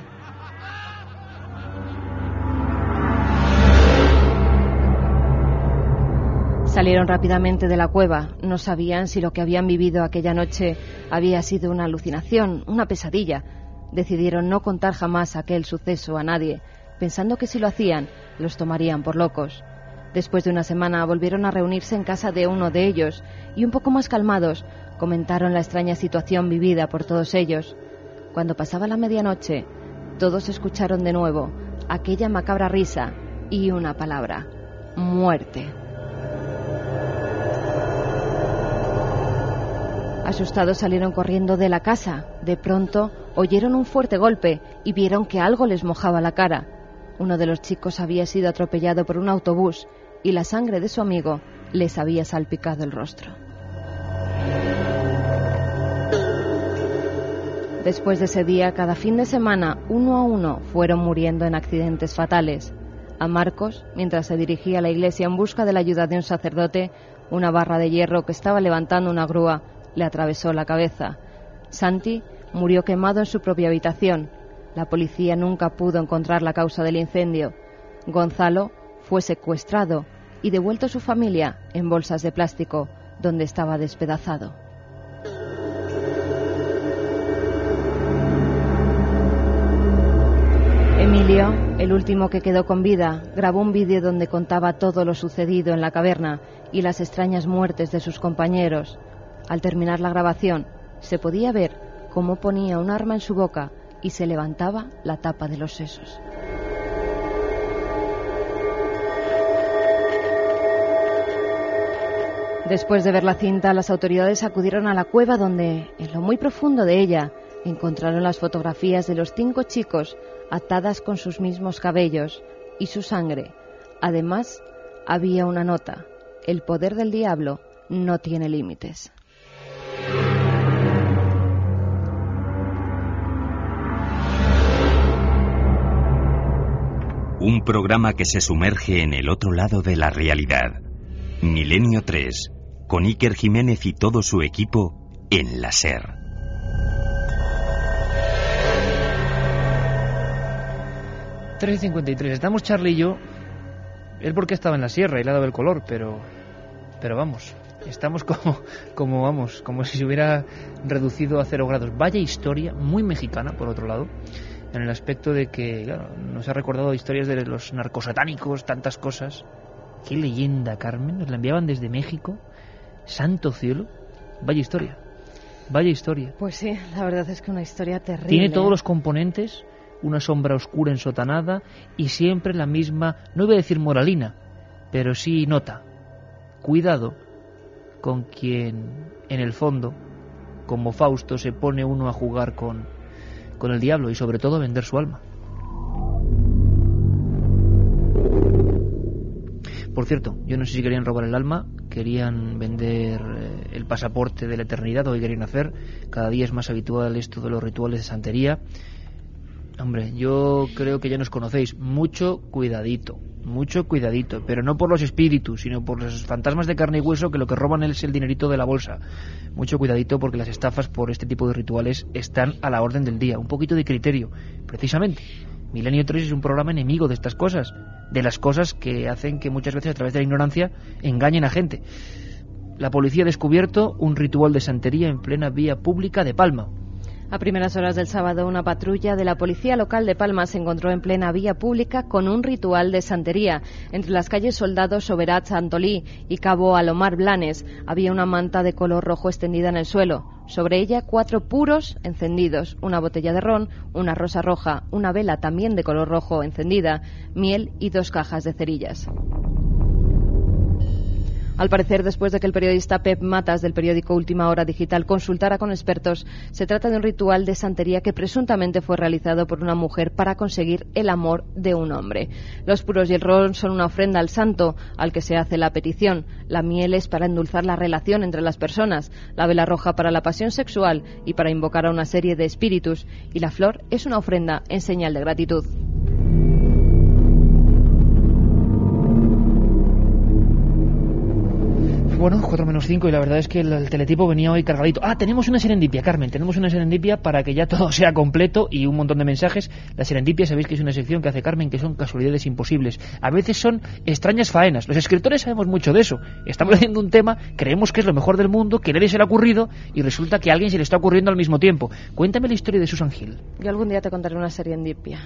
Salieron rápidamente de la cueva. No sabían si lo que habían vivido aquella noche había sido una alucinación, una pesadilla. Decidieron no contar jamás aquel suceso a nadie, pensando que si lo hacían, los tomarían por locos. Después de una semana volvieron a reunirse en casa de uno de ellos y, un poco más calmados, comentaron la extraña situación vivida por todos ellos. Cuando pasaba la medianoche, todos escucharon de nuevo aquella macabra risa y una palabra: muerte. Asustados salieron corriendo de la casa. De pronto oyeron un fuerte golpe y vieron que algo les mojaba la cara. Uno de los chicos había sido atropellado por un autobús y la sangre de su amigo les había salpicado el rostro. Después de ese día, cada fin de semana, uno a uno fueron muriendo en accidentes fatales. A Marcos, mientras se dirigía a la iglesia en busca de la ayuda de un sacerdote, una barra de hierro que estaba levantando una grúa le atravesó la cabeza. Santi murió quemado en su propia habitación. La policía nunca pudo encontrar la causa del incendio. Gonzalo fue secuestrado y devuelto a su familia en bolsas de plástico, donde estaba despedazado. Emilio, el último que quedó con vida, grabó un vídeo donde contaba todo lo sucedido en la caverna y las extrañas muertes de sus compañeros. Al terminar la grabación, se podía ver cómo ponía un arma en su boca y se levantaba la tapa de los sesos. Después de ver la cinta, las autoridades acudieron a la cueva donde, en lo muy profundo de ella, encontraron las fotografías de los 5 chicos atadas con sus mismos cabellos y su sangre. Además, había una nota: el poder del diablo no tiene límites. Un programa que se sumerge en el otro lado de la realidad. Milenio 3, con Iker Jiménez y todo su equipo en la SER. 3:53. Estamos Charlie y yo. Él porque estaba en la sierra y le ha dado el color, pero vamos, estamos como si se hubiera reducido a 0 grados. Vaya historia, muy mexicana, por otro lado, en el aspecto de que, claro, nos ha recordado historias de los narcosatánicos, tantas cosas. Qué leyenda, Carmen, nos la enviaban desde México. Santo cielo, vaya historia. Vaya historia. Pues sí, la verdad es que una historia terrible. Tiene todos los componentes, una sombra oscura ensotanada y siempre la misma, no iba a decir moralina, pero sí nota. Cuidado con quien, en el fondo, como Fausto, se pone uno a jugar con el diablo y sobre todo a vender su alma. Por cierto, yo no sé si querían robar el alma, querían vender el pasaporte de la eternidad, o qué querían hacer. Cada día es más habitual esto de los rituales de santería. Hombre, yo creo que ya nos conocéis. Mucho cuidadito, pero no por los espíritus, sino por los fantasmas de carne y hueso, que lo que roban es el dinerito de la bolsa. Mucho cuidadito, porque las estafas por este tipo de rituales están a la orden del día. Un poquito de criterio, precisamente. Milenio 3 es un programa enemigo de estas cosas, de las cosas que hacen que muchas veces a través de la ignorancia engañen a gente. La policía ha descubierto un ritual de santería en plena vía pública de Palma. A primeras horas del sábado, una patrulla de la policía local de Palma se encontró en plena vía pública con un ritual de santería. Entre las calles Soldado Soberat Santolí y Cabo Alomar Blanes había una manta de color rojo extendida en el suelo. Sobre ella 4 puros encendidos, una botella de ron, una rosa roja, una vela también de color rojo encendida, miel y 2 cajas de cerillas. Al parecer, después de que el periodista Pep Matas del periódico Última Hora Digital consultara con expertos, se trata de un ritual de santería que presuntamente fue realizado por una mujer para conseguir el amor de un hombre. Los puros y el ron son una ofrenda al santo al que se hace la petición. La miel es para endulzar la relación entre las personas, la vela roja para la pasión sexual y para invocar a una serie de espíritus, y la flor es una ofrenda en señal de gratitud. Bueno, 4:05 y la verdad es que el teletipo venía hoy cargadito. Tenemos una serendipia, Carmen, tenemos una serendipia para que ya todo sea completo y un montón de mensajes. La serendipia, sabéis que es una sección que hace Carmen, que son casualidades imposibles. A veces son extrañas faenas. Los escritores sabemos mucho de eso. Estamos haciendo un tema, creemos que es lo mejor del mundo, que a nadie se le ha ocurrido y resulta que a alguien se le está ocurriendo al mismo tiempo. Cuéntame la historia de Susan Hill. Yo algún día te contaré una serendipia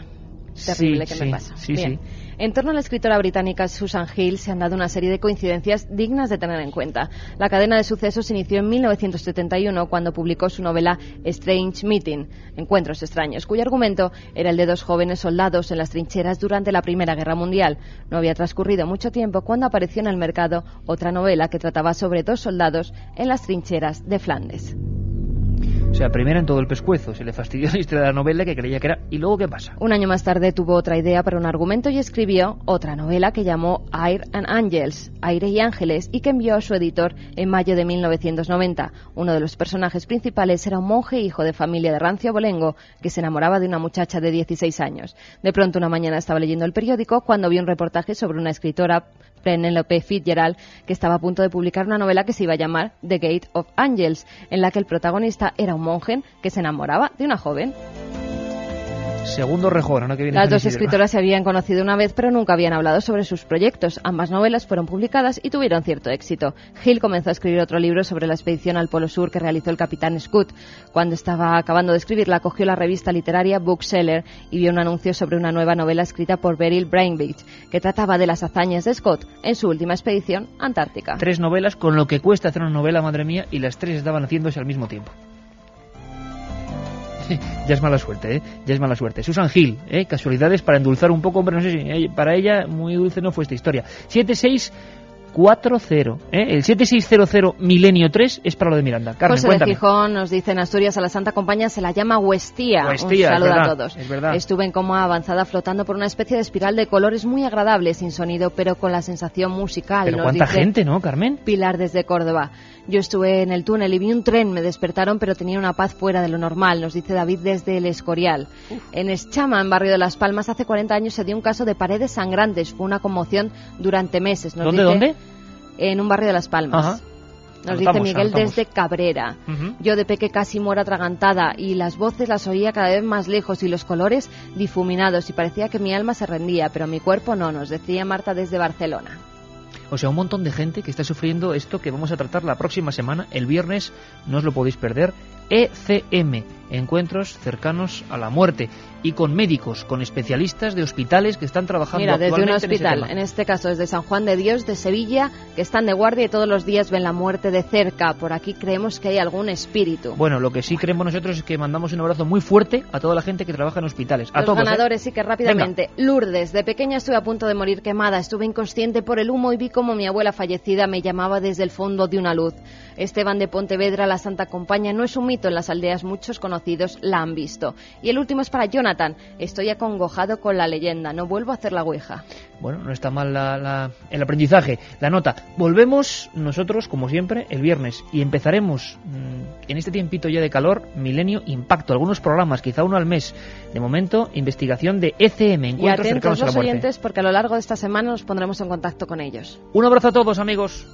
terrible que me pasa. Bien. Sí. En torno a la escritora británica Susan Hill se han dado una serie de coincidencias dignas de tener en cuenta. La cadena de sucesos se inició en 1971 cuando publicó su novela Strange Meeting, Encuentros extraños, cuyo argumento era el de 2 jóvenes soldados en las trincheras durante la Primera Guerra Mundial. No había transcurrido mucho tiempo cuando apareció en el mercado otra novela que trataba sobre 2 soldados en las trincheras de Flandes. O sea, primera en todo el pescuezo, se le fastidió la historia de la novela que creía que era... ¿Y luego qué pasa? Un año más tarde tuvo otra idea para un argumento y escribió otra novela que llamó Air and Angels, Aire y Ángeles, y que envió a su editor en mayo de 1990. Uno de los personajes principales era un monje hijo de familia de rancio abolengo que se enamoraba de una muchacha de 16 años. De pronto una mañana estaba leyendo el periódico cuando vio un reportaje sobre una escritora, Penelope Fitzgerald, que estaba a punto de publicar una novela que se iba a llamar The Gate of Angels, en la que el protagonista era un monje que se enamoraba de una joven. Segundo rejón, ¿no? Que viene Las 2 escritoras se habían conocido una vez, pero nunca habían hablado sobre sus proyectos. Ambas novelas fueron publicadas y tuvieron cierto éxito. Hill comenzó a escribir otro libro sobre la expedición al Polo Sur que realizó el capitán Scott. Cuando estaba acabando de escribirla, cogió la revista literaria Bookseller y vio un anuncio sobre una nueva novela escrita por Beryl Brainbeach, que trataba de las hazañas de Scott en su última expedición antártica. 3 novelas, con lo que cuesta hacer una novela, madre mía, y las 3 estaban haciéndose al mismo tiempo. Ya es mala suerte, ya es mala suerte. Susan Hill, casualidades para endulzar un poco, hombre, no sé si para ella muy dulce no fue esta historia. 7640, el 7600 Milenio 3 es para lo de Miranda. Carmen, José cuéntame. de Gijón nos dice: en Asturias a la Santa Compañía se la llama Huestía. Un saludo a todos. Es verdad. Estuve en coma avanzada flotando por una especie de espiral de colores muy agradable, sin sonido, pero con la sensación musical. Pero nos cuánta dice gente, ¿no, Carmen? Pilar desde Córdoba. Yo estuve en el túnel y vi un tren, me despertaron, pero tenía una paz fuera de lo normal, nos dice David desde El Escorial. En Eschama, en barrio de Las Palmas, hace 40 años se dio un caso de paredes sangrantes. Fue una conmoción durante meses. Nos dice, ¿Dónde? En un barrio de Las Palmas. Ajá. Nos dice Miguel desde Cabrera. Ujú. Yo de peque casi muero atragantada y las voces las oía cada vez más lejos y los colores difuminados y parecía que mi alma se rendía, pero mi cuerpo no, nos decía Marta desde Barcelona. O sea, un montón de gente que está sufriendo esto que vamos a tratar la próxima semana, el viernes, no os lo podéis perder, ECM, Encuentros Cercanos a la Muerte, y con médicos, con especialistas de hospitales que están trabajando Mira, desde un actualmente hospital, en ese en este caso desde San Juan de Dios de Sevilla, que están de guardia y todos los días ven la muerte de cerca. Por aquí creemos que hay algún espíritu. tema. Bueno, lo que sí creemos nosotros es que mandamos un abrazo muy fuerte a toda la gente que trabaja en hospitales. A Los todos, ganadores, sí que rápidamente. Lourdes, de pequeña estuve a punto de morir quemada, estuve inconsciente por el humo y vi como mi abuela fallecida me llamaba desde el fondo de una luz. Esteban de Pontevedra, la Santa Compaña no es un mito, en las aldeas muchos conocidos la han visto. Y el último es para Jonathan, estoy acongojado con la leyenda, no vuelvo a hacer la ouija. Bueno, no está mal el aprendizaje, la nota. Volvemos nosotros, como siempre, el viernes y empezaremos en este tiempito ya de calor, Milenio Impacto, algunos programas, quizá uno al mes. De momento, investigación de ECM, Y Encuentros atentos Cercanos a la los Muerte. oyentes porque a lo largo de esta semana nos pondremos en contacto con ellos. Un abrazo a todos, amigos.